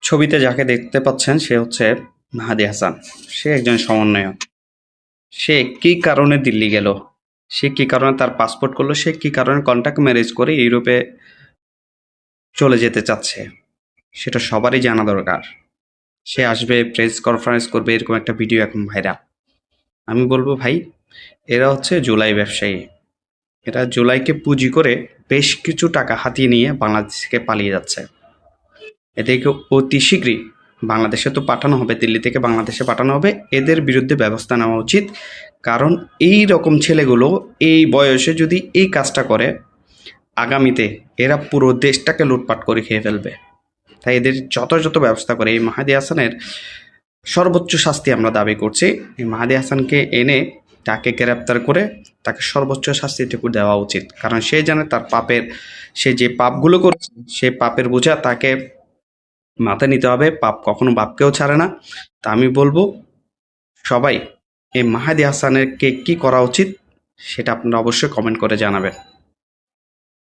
ছবিতে যাকে দেখতে পাচ্ছেন সে হচ্ছে মাহাদি হাসান। সে একজন সমন্বয়ক। সে কি কারণে দিল্লি গেল, সে কি কারণে তার পাসপোর্ট করলো, সে কি কারণে কন্ট্যাক্ট ম্যারেজ করে ইউরোপে চলে যেতে চাচ্ছে, সেটা সবারই জানা দরকার। সে আসবে, প্রেস কনফারেন্স করবে, এরকম একটা ভিডিও এখন ভাইরাল। আমি বলবো ভাই, এরা হচ্ছে জুলাই ব্যবসায়ী। এরা জুলাইকে পুঁজি করে বেশ কিছু টাকা হাতিয়ে নিয়ে বাংলাদেশ থেকে পালিয়ে যাচ্ছে। এদেরকে অতি শীঘ্রই বাংলাদেশে তো পাঠানো হবে, দিল্লি থেকে বাংলাদেশে পাঠানো হবে। এদের বিরুদ্ধে ব্যবস্থা নেওয়া উচিত, কারণ এই রকম ছেলেগুলো এই বয়সে যদি এই কাজটা করে, আগামীতে এরা পুরো দেশটাকে লুটপাট করে খেয়ে ফেলবে। তাই এদের যথাযথ ব্যবস্থা করে এই মাহাদি হাসানের সর্বোচ্চ শাস্তি আমরা দাবি করছি। এই মাহাদি হাসানকে এনে তাকে গ্রেপ্তার করে তাকে সর্বোচ্চ শাস্তিটুকু দেওয়া উচিত, কারণ সে জানে তার পাপের, সে যে পাপগুলো করেছে সে পাপের বোঝা তাকে মাথায় নিতে হবে। পাপ কখনো বাপকেও ছাড়ে না। তা আমি বলবো, সবাই এই মাহাদি হাসানেরকে কি করা উচিত সেটা আপনারা অবশ্যই কমেন্ট করে জানাবেন।